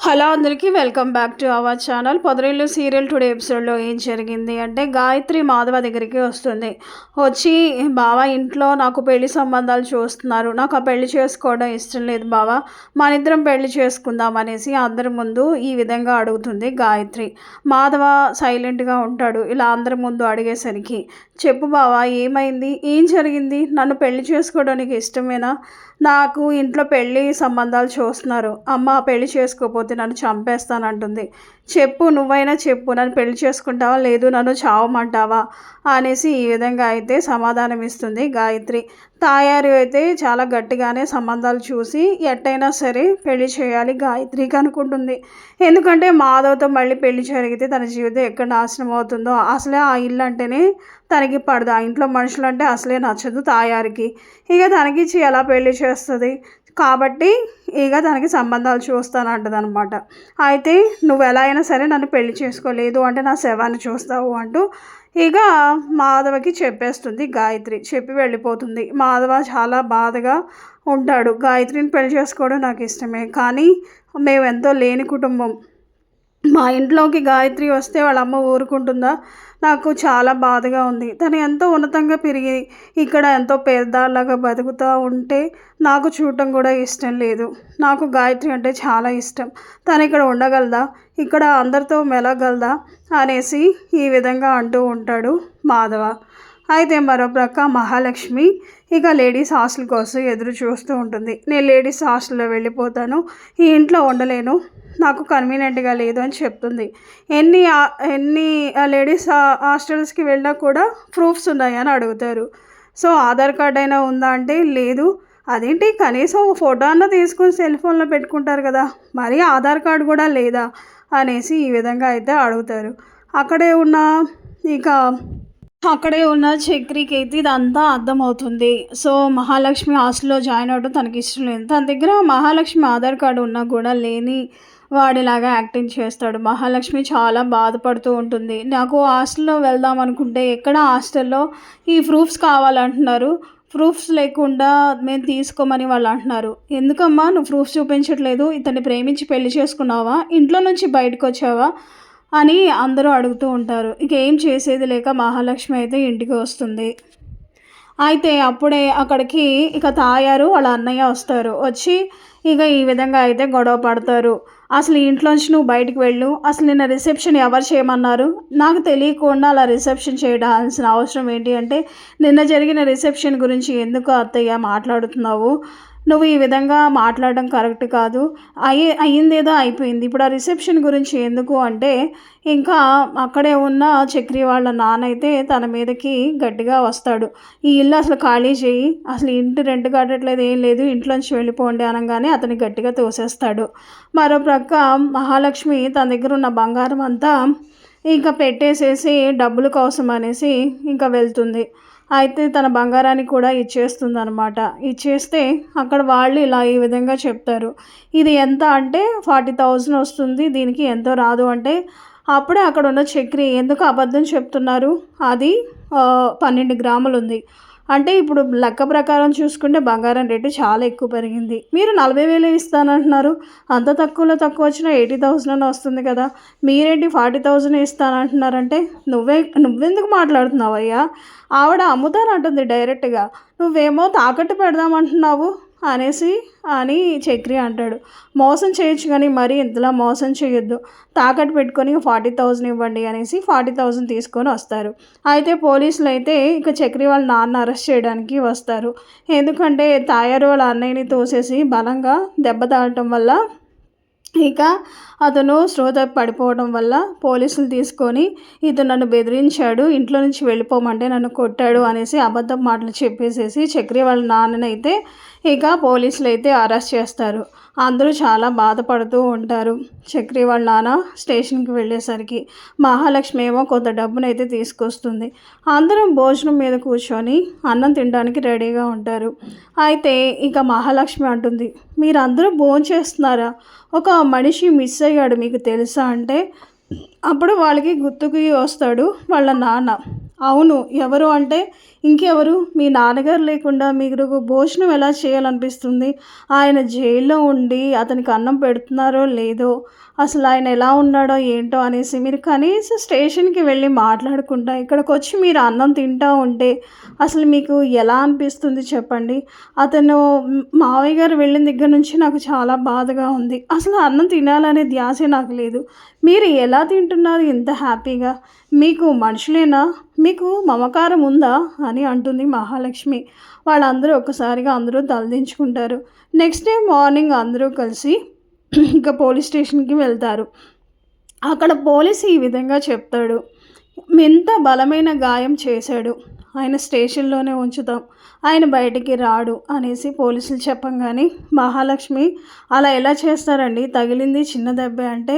Hello అందరికీ welcome back to our channel. Podarillu serial today ఎపిసోడ్లో ఏం జరిగింది అంటే, గాయత్రి మాధవ దగ్గరికి వస్తుంది. వచ్చి, బావా ఇంట్లో నాకు పెళ్లి సంబంధాలు చూస్తున్నారు, నాకు ఆ పెళ్లి చేసుకోవడం ఇష్టం లేదు బావా, మనిద్దరం పెళ్లి చేసుకుందాం అనేసి అందరి ముందు ఈ విధంగా అడుగుతుంది గాయత్రి. మాధవ సైలెంట్గా ఉంటాడు ఇలా అందరి ముందు అడిగేసరికి. చెప్పు బావా, ఏమైంది, ఏం జరిగింది, నన్ను పెళ్లి చేసుకోవడానికి ఇష్టమేనా, నాకు ఇంట్లో పెళ్ళి సంబంధాలు చూస్తున్నారు, అమ్మ పెళ్లి చేసుకోకపోతే నన్ను చంపేస్తానంటుంది. చెప్పు, నువ్వైనా చెప్పు, నన్ను పెళ్లి చేసుకుంటావా లేదు నన్ను చావమంటావా అనేసి ఈ విధంగా అయితే సమాధానం ఇస్తుంది గాయత్రి. తాయారు అయితే చాలా గట్టిగానే సంబంధాలు చూసి ఎట్టయినా సరే పెళ్లి చేయాలి గాయత్రికి అనుకుంటుంది. ఎందుకంటే మాధవ్తో మళ్ళీ పెళ్లి జరిగితే తన జీవితం ఎక్కడ నాశనం అవుతుందో, అసలే ఆ ఇల్లు అంటేనే తనకి పడదు, ఆ ఇంట్లో మనుషులు అంటే అసలే నచ్చదు తాయారికి. ఇక తనకిచ్చి ఎలా పెళ్లి చేస్తుంది, కాబట్టి ఇక తనకి సంబంధాలు చూస్తానంటది అనమాట. అయితే నువ్వు ఎలా అయినా సరే నన్ను పెళ్లి చేసుకోలేదు అంటే నా శవాన్ని చూస్తావు అంటూ ఇక మాధవకి చెప్పేస్తుంది గాయత్రి. చెప్పి వెళ్ళిపోతుంది. మాధవ చాలా బాధగా ఉంటాడు. గాయత్రిని పెళ్లి చేసుకోవడం నాకు ఇష్టమే, కానీ మేమెంతో లేని కుటుంబం, మా ఇంట్లోకి గాయత్రి వస్తే వాళ్ళ అమ్మ ఊరుకుంటుందా, నాకు చాలా బాధగా ఉంది, తను ఎంతో ఉన్నతంగా పెరిగి ఇక్కడ ఎంతో పేదలాగా బతుకుతూ ఉంటే నాకు చూడటం కూడా ఇష్టం లేదు, నాకు గాయత్రి అంటే చాలా ఇష్టం, తను ఇక్కడ ఉండగలదా, ఇక్కడ అందరితో మెలగలదా అనేసి ఈ విధంగా అంటూ ఉంటాడు మాధవ. అయితే మరో ప్రక్క మహాలక్ష్మి ఇక లేడీస్ హాస్టల్ కోసం ఎదురు చూస్తూ ఉంటుంది. నేను లేడీస్ హాస్టల్లో వెళ్ళిపోతాను, ఈ ఇంట్లో ఉండలేను, నాకు కన్వీనియంట్గా లేదు అని చెప్తుంది. ఎన్ని లేడీస్ హాస్టల్స్కి వెళ్ళినా కూడా ప్రూఫ్స్ ఉన్నాయని అడుగుతారు. సో ఆధార్ కార్డ్ అయినా ఉందా అంటే లేదు. అదేంటి, కనీసం ఒక ఫోటో అన్న తీసుకొని సెల్ ఫోన్లో పెట్టుకుంటారు కదా, మరి ఆధార్ కార్డు కూడా లేదా అనేసి ఈ విధంగా అయితే అడుగుతారు. అక్కడే ఉన్న చక్రికి అయితే ఇదంతా అర్థమవుతుంది. సో మహాలక్ష్మి హాస్టల్లో జాయిన్ అవ్వడం తనకి ఇష్టం లేదు. తన దగ్గర మహాలక్ష్మి ఆధార్ కార్డు ఉన్నా కూడా లేని వాడిలాగా యాక్టింగ్ చేస్తాడు. మహాలక్ష్మి చాలా బాధపడుతూ ఉంటుంది. నాకు హాస్టల్లో వెళ్దాం అనుకుంటే ఎక్కడ హాస్టల్లో ఈ ప్రూఫ్స్ కావాలంటున్నారు, ప్రూఫ్స్ లేకుండా మేము తీసుకోమని వాళ్ళు అంటున్నారు. ఎందుకమ్మా నువ్వు ప్రూఫ్స్ చూపించట్లేదు, ఇతన్ని ప్రేమించి పెళ్లి చేసుకున్నావా, ఇంట్లో నుంచి బయటకు వచ్చావా అని అందరూ అడుగుతూ ఉంటారు. ఇక ఏం చేసేది లేక మహాలక్ష్మి అయితే ఇంటికి వస్తుంది. అయితే అప్పుడే అక్కడికి ఇక తాయారు వాళ్ళ అన్నయ్య వస్తారు. వచ్చి ఇక ఈ విధంగా అయితే గొడవ పడతారు. అసలు ఇంట్లోంచి నువ్వు బయటికి వెళ్ళు, అసలు నిన్న రిసెప్షన్ ఎవరు చేయమన్నారు, నాకు తెలియకుండా అలా రిసెప్షన్ చేయడాల్సిన అవసరం ఏంటి అంటే, నిన్న జరిగిన రిసెప్షన్ గురించి ఎందుకు అత్తయ్య మాట్లాడుతున్నావు, నువ్వు ఈ విధంగా మాట్లాడడం కరెక్ట్ కాదు, అయ్యిందేదో అయిపోయింది, ఇప్పుడు ఆ రిసెప్షన్ గురించి ఎందుకు అంటే, ఇంకా అక్కడే ఉన్న చక్రి వాళ్ళ నాన్న అయితే తన మీదకి గట్టిగా వస్తాడు. ఈ ఇల్లు అసలు ఖాళీ చేయి, అసలు ఇంటి రెంట్ కట్టట్లేదు, ఏం లేదు, ఇంట్లోంచి వెళ్ళిపోండి అనగానే అతని గట్టిగా తోసేస్తాడు. మరో ప్రక్క మహాలక్ష్మి తన దగ్గర ఉన్న బంగారం అంతా ఇంకా పెట్టేసేసి డబ్బుల కోసం అనేసి ఇంకా వెళ్తుంది. అయితే తన బంగారాన్ని కూడా ఇచ్చేస్తుంది అనమాట. ఇచ్చేస్తే అక్కడ వాళ్ళు ఇలా ఈ విధంగా చెప్తారు, ఇది ఎంత అంటే 40,000 వస్తుంది, దీనికి ఎంతో రాదు అంటే, అప్పుడే అక్కడ ఉన్న చక్రి ఎందుకు అబద్ధం చెప్తున్నారు, అది 12 గ్రాములు ఉంది అంటే, ఇప్పుడు లెక్క ప్రకారం చూసుకుంటే బంగారం రేటు చాలా ఎక్కువ పెరిగింది, మీరు 40,000 ఇస్తానంటున్నారు, అంత తక్కువలో తక్కువ వచ్చినా 80,000 వస్తుంది కదా, మీరేంటి 40,000 ఇస్తానంటున్నారంటే, నువ్వెందుకు మాట్లాడుతున్నావు అయ్యా, ఆవిడ అమ్ముతానంటుంది డైరెక్ట్గా, నువ్వేమో తాకట్టు పెడదామంటున్నావు అని చక్రి అంటాడు. మోసం చేయొచ్చు కానీ మరీ ఇంతలా మోసం చేయొద్దు, తాకట్టు పెట్టుకొని 40,000 ఇవ్వండి అనేసి 40,000 తీసుకొని వస్తారు. అయితే పోలీసులు అయితే ఇక చక్రి వాళ్ళ నాన్న అరెస్ట్ చేయడానికి వస్తారు. ఎందుకంటే తాయారు వాళ్ళ అన్నయ్యని తోసేసి బలంగా దెబ్బ తాగటం వల్ల ఇక అతను స్పృహ పడిపోవడం వల్ల పోలీసులు తీసుకొని, ఇతను నన్ను బెదిరించాడు, ఇంట్లో నుంచి వెళ్ళిపోమంటే నన్ను కొట్టాడు అనేసి అబద్ధం మాటలు చెప్పేసేసి చక్రి వాళ్ళ నాన్ననైతే ఇక పోలీసులు అయితే అరెస్ట్ చేస్తారు. అందరూ చాలా బాధపడుతూ ఉంటారు. చక్రి వాళ్ళ నాన్న స్టేషన్కి వెళ్ళేసరికి మహాలక్ష్మి ఏమో కొంత డబ్బునైతే తీసుకొస్తుంది. అందరం భోజనం మీద కూర్చొని అన్నం తినడానికి రెడీగా ఉంటారు. అయితే ఇక మహాలక్ష్మి అంటుంది, మీరందరూ భోజనం చేస్తున్నారా, ఒక మనిషి మిస్ అయ్యాడు మీకు తెలుసా అంటే, అప్పుడు వాళ్ళకి గుర్తుకి వస్తాడు వాళ్ళ నాన్న. అవును. ఎవరు అంటే ఇంకెవరు? మీ నాన్నగారు లేకుండా మీరు భోజనం ఎలా చేయాలనిపిస్తుంది? ఆయన జైల్లో ఉండి అతనికి అన్నం పెడుతున్నారో లేదో, అసలు ఆయన ఎలా ఉన్నాడో ఏంటో అనేసి మీరు కనీసం స్టేషన్‌కి వెళ్ళి మాట్లాడకుండా ఇక్కడికొచ్చి మీరు అన్నం తింటా ఉంటే అసలు మీకు ఎలా అనిపిస్తుంది చెప్పండి? అతను మావయ్య గారు వెళ్ళిన దగ్గర నుంచి నాకు చాలా బాధగా ఉంది. అసలు అన్నం తినాలనే ధ్యాసే నాకు లేదు. మీరు ఎలా తింటున్నారు ఇంత హ్యాపీగా? మీకు మనుషులేనా? మీకు మమకారం ఉందా? అని అంటుంది మహాలక్ష్మి. వాళ్ళందరూ ఒక్కసారిగా అందరూ తలదించుకుంటారు. నెక్స్ట్ డే మార్నింగ్ అందరూ కలిసి ఇంకా పోలీస్ స్టేషన్‌కి వెళ్తారు. అక్కడ పోలీస్ ఈ విధంగా చెప్తాడు. ఎంత బలమైన గాయం చేశాడు. ఆయన స్టేషన్‌లోనే ఉంచుతాం. ఆయన బయటికి రాడు అనేసి పోలీసులు చెప్పంగానే మహాలక్ష్మి అలా ఎలా చేస్తారండి? తగిలింది చిన్న దెబ్బే అంటే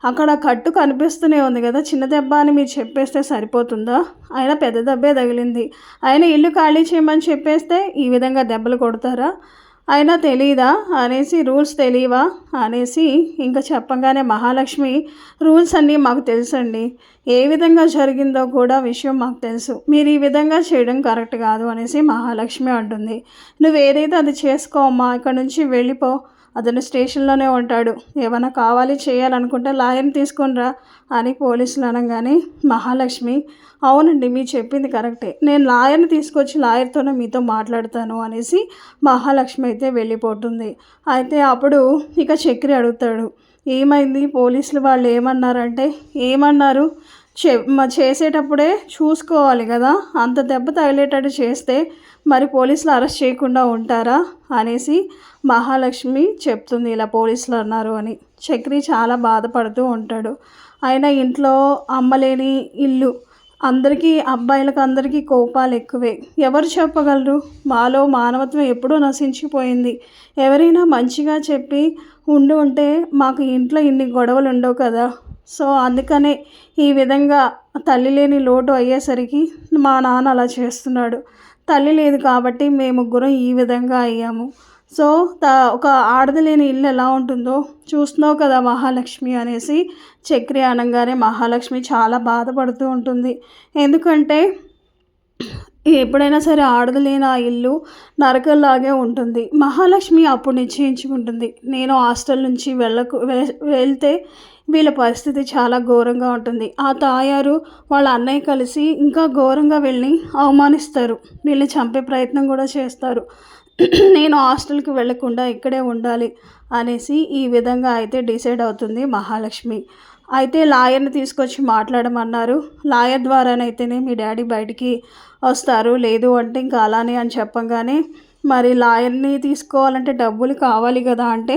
అక్కడ కట్టు కనిపిస్తూనే ఉంది కదా! చిన్న దెబ్బ అని మీరు చెప్పేస్తే సరిపోతుందా? ఆయన పెద్ద దెబ్బే తగిలింది. ఆయన ఇల్లు ఖాళీ చేయమని చెప్పేస్తే ఈ విధంగా దెబ్బలు కొడతారా? అయినా తెలీదా అనేసి రూల్స్ తెలీవా అనేసి ఇంకా చెప్పంగానే మహాలక్ష్మి రూల్స్ అన్నీ మాకు తెలుసండి. ఏ విధంగా జరిగిందో కూడా విషయం మాకు తెలుసు. మీరు ఈ విధంగా చేయడం కరెక్ట్ కాదు అనేసి మహాలక్ష్మి అంటుంది. నువ్వు ఏదైతే అది చేసుకో అమ్మా, ఇక్కడ నుంచి వెళ్ళిపో. అతను స్టేషన్లోనే ఉంటాడు. ఏమైనా కావాలి చేయాలనుకుంటే లాయర్ని తీసుకొని రా అని పోలీసులు అనగానే మహాలక్ష్మి అవునండి మీరు చెప్పింది కరెక్టే. నేను లాయర్ని తీసుకొచ్చి లాయర్తోనే మీతో మాట్లాడతాను అనేసి మహాలక్ష్మి అయితే వెళ్ళిపోతుంది. అయితే అప్పుడు ఇక చక్రి అడుగుతాడు, ఏమైంది? పోలీసులు వాళ్ళు ఏమన్నారంటే ఏమన్నారు? చేసేటప్పుడే చూసుకోవాలి కదా! అంత దెబ్బ తగిలేటట్టు చేస్తే మరి పోలీసులు అరెస్ట్ చేయకుండా ఉంటారా అనేసి మహాలక్ష్మి చెప్తుంది, ఇలా పోలీసులు అన్నారు అని. చక్రి చాలా బాధపడుతూ ఉంటాడు. ఆయన ఇంట్లో అమ్మలేని ఇల్లు, అందరికీ అబ్బాయిలకు అందరికీ కోపాలు ఎక్కువే. ఎవరు చెప్పగలరు? మాలో మానవత్వం ఎప్పుడూ నశించిపోయింది. ఎవరైనా మంచిగా చెప్పి ఉంటే మాకు ఇంట్లో ఇన్ని గొడవలు ఉండవు కదా! సో అందుకనే ఈ విధంగా తల్లి లేని లోటు అయ్యేసరికి మా నాన్న అలా చేస్తున్నాడు. తల్లి లేదు కాబట్టి మేము ముగ్గురం ఈ విధంగా అయ్యాము. సో ఒక ఆడది లేని ఇల్లు ఎలా ఉంటుందో చూస్తున్నావు కదా మహాలక్ష్మి అనేసి చక్రి అనగానే మహాలక్ష్మి చాలా బాధపడుతూ ఉంటుంది. ఎందుకంటే ఎప్పుడైనా సరే ఆడది లేని ఆ ఇల్లు నరకంలాగే ఉంటుంది. మహాలక్ష్మి అప్పుడు నిశ్చయించుకుంటుంది, నేను హాస్టల్ నుంచి వెళ్తే వీళ్ళ పరిస్థితి చాలా ఘోరంగా ఉంటుంది. ఆ తాయారు వాళ్ళ అన్నయ్య కలిసి ఇంకా ఘోరంగా వీళ్ళని అవమానిస్తారు. వీళ్ళని చంపే ప్రయత్నం కూడా చేస్తారు. నేను హాస్టల్కి వెళ్ళకుండా ఇక్కడే ఉండాలి అనేసి ఈ విధంగా అయితే డిసైడ్ అవుతుంది మహాలక్ష్మి. అయితే లాయర్ని తీసుకొచ్చి మాట్లాడమన్నారు. లాయర్ ద్వారానైతేనే మీ డాడీ బయటికి వస్తారు, లేదు అంటే ఇంకా అలానే అని చెప్పంగానే మరి లాయర్ని తీసుకోవాలంటే డబ్బులు కావాలి కదా అంటే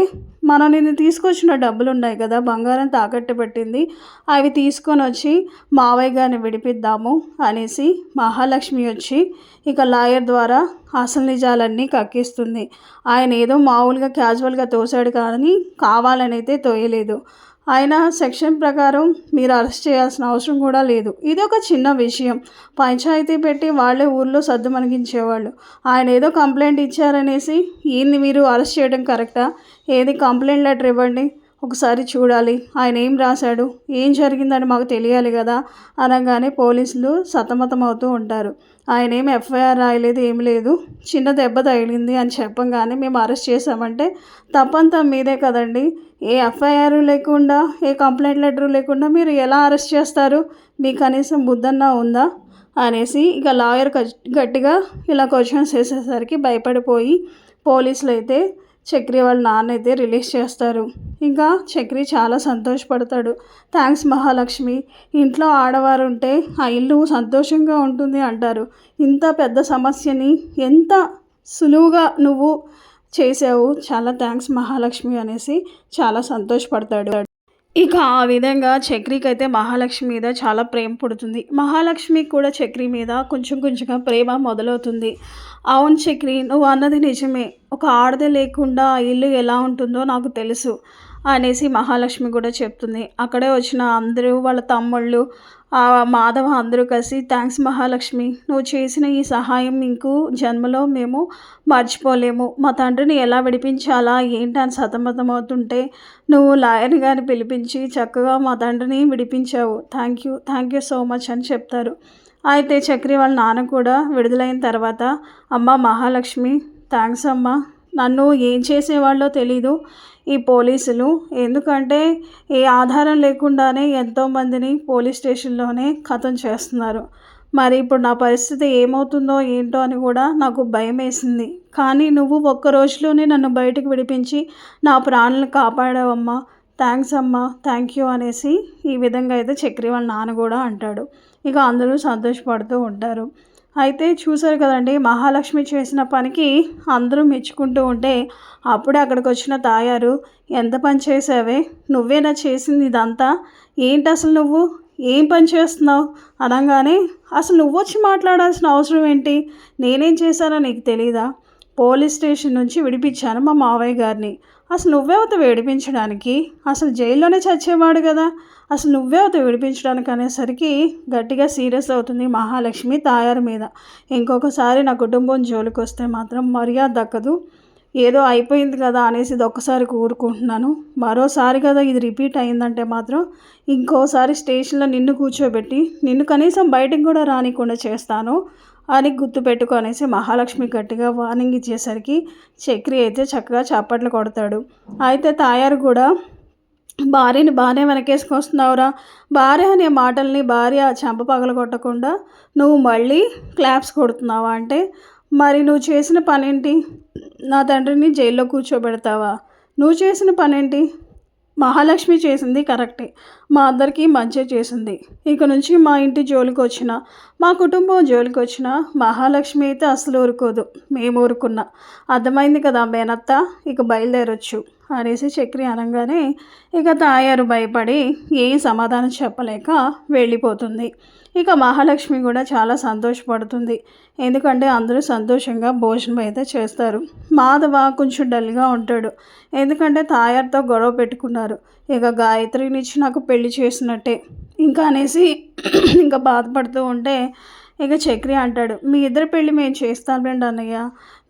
మనం నేను తీసుకొచ్చిన డబ్బులు ఉన్నాయి కదా, బంగారం తాకట్టు పెట్టింది, అవి తీసుకొని వచ్చి మావయ్య గారిని విడిపిద్దాము అనేసి మహాలక్ష్మి వచ్చి ఇక లాయర్ ద్వారా అసలు నిజాలన్నీ కక్కిస్తుంది. ఆయన ఏదో మామూలుగా క్యాజువల్గా తోసాడు కానీ కావాలని అయితే తోయలేదు. ఆయన సెక్షన్ ప్రకారం మీరు అరెస్ట్ చేయాల్సిన అవసరం కూడా లేదు. ఇది ఒక చిన్న విషయం. పంచాయతీ పెట్టి వాళ్ళే ఊర్లో సద్దు మణిగించేవాళ్ళు. ఆయన ఏదో కంప్లైంట్ ఇచ్చారనేసి ఈయన్ని మీరు అరెస్ట్ చేయడం కరెక్టా? ఏది కంప్లైంట్ లెటర్ ఇవ్వండి, ఒకసారి చూడాలి. ఆయన ఏం రాశాడు, ఏం జరిగిందని మాకు తెలియాలి కదా అనగానే పోలీసులు సతమతం అవుతూ ఉంటారు. ఆయన ఏం ఎఫ్ఐఆర్ రాయలేదు, ఏమి లేదు, చిన్న దెబ్బ తగిలింది అని చెప్పంగానే మేము అరెస్ట్ చేసామంటే తప్పంతా మీదే కదండి. ఏ ఎఫ్ఐఆర్ లేకుండా ఏ కంప్లైంట్ లెటర్ లేకుండా మీరు ఎలా అరెస్ట్ చేస్తారు? మీకు కనీసం బుద్ధన్నా ఉందా అనేసి ఇక లాయర్ గట్టిగా ఇలా క్వశ్చన్స్ వేసేసరికి భయపడిపోయి పోలీసులు అయితే చక్రి వాళ్ళ నాన్న అయితే రిలీజ్ చేస్తారు. ఇంకా చక్రి చాలా సంతోషపడతాడు. థ్యాంక్స్ మహాలక్ష్మి, ఇంట్లో ఆడవారు ఉంటే ఆ ఇల్లు సంతోషంగా ఉంటుంది అంటారు. ఇంత పెద్ద సమస్యని ఎంత సులువుగా నువ్వు చేసావు, చాలా థ్యాంక్స్ మహాలక్ష్మి అనేసి చాలా సంతోషపడతాడు. ఇక ఆ విధంగా చక్రికి అయితే మహాలక్ష్మి మీద చాలా ప్రేమ పుడుతుంది. మహాలక్ష్మి కూడా చక్రి మీద కొంచెం కొంచెంగా ప్రేమ మొదలవుతుంది. అవును చక్రి, నువ్వు అన్నది నిజమే. ఒక ఆడది లేకుండా ఆ ఇల్లు ఎలా ఉంటుందో నాకు తెలుసు అనేసి మహాలక్ష్మి కూడా చెప్తుంది. అక్కడే వచ్చిన అందరూ వాళ్ళ తమ్ముళ్ళు మాధవ అందరూ కలిసి థ్యాంక్స్ మహాలక్ష్మి, నువ్వు చేసిన ఈ సహాయం ఇంకూ జన్మలో మేము మర్చిపోలేము. మా తండ్రిని ఎలా విడిపించాలా ఏంటని సతమతం అవుతుంటే నువ్వు లాయర్ని గారిని పిలిపించి చక్కగా మా తండ్రిని విడిపించావు. థ్యాంక్ యూ సో మచ్ అని చెప్తారు. అయితే చక్రి వాళ్ళ నాన్న కూడా విడుదలైన తర్వాత, అమ్మ మహాలక్ష్మి, థ్యాంక్స్ అమ్మ, నన్ను ఏం చేసేవాళ్ళో తెలీదు ఈ పోలీసులు. ఎందుకంటే ఏ ఆధారం లేకుండానే ఎంతోమందిని పోలీస్ స్టేషన్లోనే ఖతం చేస్తున్నారు. మరి ఇప్పుడు నా పరిస్థితి ఏమవుతుందో ఏంటో అని కూడా నాకు భయం వేసింది. కానీ నువ్వు ఒక్క రోజులోనే నన్ను బయటకు విడిపించి నా ప్రాణాలను కాపాడావమ్మా, థ్యాంక్స్ అమ్మా, థ్యాంక్ యూ అనేసి ఈ విధంగా అయితే చక్రి వాళ్ళ నాన్న కూడా అంటాడు. ఇక అందరూ సంతోషపడుతూ ఉంటారు. అయితే చూసారు కదండి, మహాలక్ష్మి చేసిన పనికి అందరూ మెచ్చుకుంటూ ఉంటే అప్పుడే అక్కడికి వచ్చిన తాయారు, ఎంత పని చేసావే, నువ్వేనా చేసింది ఇదంతా, ఏంటి అసలు నువ్వు ఏం పని చేస్తున్నావు అనగానే, అసలు నువ్వు వచ్చి మాట్లాడాల్సిన అవసరం ఏంటి, నేనేం చేశానో నీకు తెలీదా, పోలీస్ స్టేషన్ నుంచి విడిపించాను మా మావయ్య గారిని, అసలు నువ్వెవత విడిపించడానికి, అసలు జైల్లోనే చచ్చేవాడు కదా, అసలు నువ్వెవత విడిపించడానికి అనేసరికి గట్టిగా సీరియస్ అవుతుంది మహాలక్ష్మి తాయారు మీద. ఇంకొకసారి నా కుటుంబం జోలికి వస్తే మాత్రం మర్యాద దక్కదు, ఏదో అయిపోయింది కదా అనేసి ఇది ఒక్కసారి ఊరుకుంటున్నాను, మరోసారి కదా ఇది రిపీట్ అయిందంటే మాత్రం ఇంకోసారి స్టేషన్లో నిన్ను కూర్చోబెట్టి నిన్ను కనీసం బయటికి కూడా రానికుండా చేస్తాను అని గుర్తుపెట్టుకో అనేసి మహాలక్ష్మి గట్టిగా వార్నింగ్ ఇచ్చేసరికి చక్రి అయితే చక్కగా చప్పట్లు కొడతాడు. అయితే తాయారు కూడా, భార్యని బాగానే వెనకేసుకొస్తున్నావురా, భార్య అనే మాటల్ని భార్య చెంప పగలగొట్టకుండా నువ్వు మళ్ళీ క్లాప్స్ కొడుతున్నావా అంటే, మరి నువ్వు చేసిన పనేంటి, నా తండ్రిని జైల్లో కూర్చోబెడతావా, నువ్వు చేసిన పనేంటి, మహాలక్ష్మి చేసింది కరెక్టే, మా అందరికీ మంచి చేసింది, ఇక నుంచి మా ఇంటి జోలికి వచ్చిన, మా కుటుంబం జోలికి వచ్చిన మహాలక్ష్మి అయితే అసలు ఊరుకోదు, మేము ఊరుకున్నా, అర్థమైంది కదా మేనత్త, ఇక బయలుదేరొచ్చు అనేసి చక్రి అనగానే ఇక తాయారు భయపడి ఏం సమాధానం చెప్పలేక వెళ్ళిపోతుంది. ఇక మహాలక్ష్మి కూడా చాలా సంతోషపడుతుంది, ఎందుకంటే అందరూ సంతోషంగా భోజనం అయితే చేస్తారు. మాధవ కొంచెం డల్గా ఉంటాడు, ఎందుకంటే తాయారుతో గొడవ పెట్టుకున్నారు, ఇక గాయత్రినిచ్చి నాకు పెళ్లి చేసినట్టే ఇంకా అనేసి ఇంకా బాధపడుతూ ఉంటే ఇక చక్రి అంటాడు, మీ ఇద్దరి పెళ్ళి మేము చేస్తాంలేండి అన్నయ్య,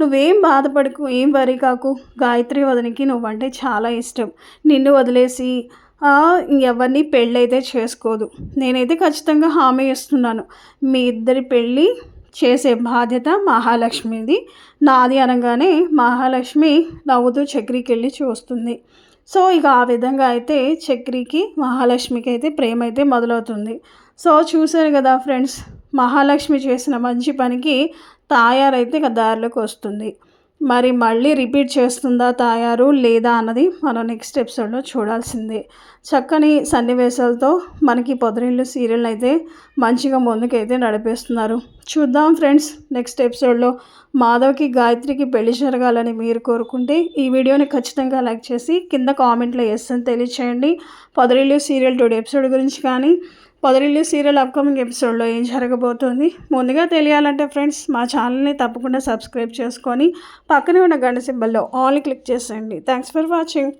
నువ్వేం బాధపడకు, ఏం వరి కాకు, గాయత్రి వదినికి నువ్వంటే చాలా ఇష్టం, నిన్ను వదిలేసి ఎవరిని పెళ్ళైతే చేసుకోదు, నేనైతే ఖచ్చితంగా హామీ ఇస్తున్నాను, మీ ఇద్దరి పెళ్ళి చేసే బాధ్యత మహాలక్ష్మిది, నాది అనగానే మహాలక్ష్మి నవ్వుతూ చక్రికి వెళ్ళి చూస్తుంది. సో ఇక ఆ విధంగా అయితే చక్రికి మహాలక్ష్మికి అయితే ప్రేమ అయితే మొదలవుతుంది. సో చూసారు కదా ఫ్రెండ్స్, మహాలక్ష్మి చేసిన మంచి పనికి తాయారైతే ఇక దారిలోకి వస్తుంది. మరి మళ్ళీ రిపీట్ చేస్తుందా తాయారు లేదా అన్నది మనం నెక్స్ట్ ఎపిసోడ్లో చూడాల్సిందే. చక్కని సన్నివేశాలతో మనకి పొదరిల్లు సీరియల్ అయితే మంచిగా ముందుకైతే నడిపిస్తున్నారు. చూద్దాం ఫ్రెండ్స్, నెక్స్ట్ ఎపిసోడ్లో మాధవ్కి గాయత్రికి పెళ్లి జరగాలని మీరు కోరుకుంటే ఈ వీడియోని ఖచ్చితంగా లైక్ చేసి కింద కామెంట్లో ఎస్ అని తెలియచేయండి. పొదరిల్లు సీరియల్ 2 ఎపిసోడ్ గురించి కానీ పొదరిల్లు సీరియల్ అప్కమింగ్ ఎపిసోడ్లో ఏం జరగబోతోంది ముందుగా తెలియాలంటే ఫ్రెండ్స్ మా ఛానల్ని తప్పకుండా సబ్స్క్రైబ్ చేసుకొని పక్కనే ఉన్న గంట సింబల్లో ఆల్ క్లిక్ చేసేయండి. Thanks for watching.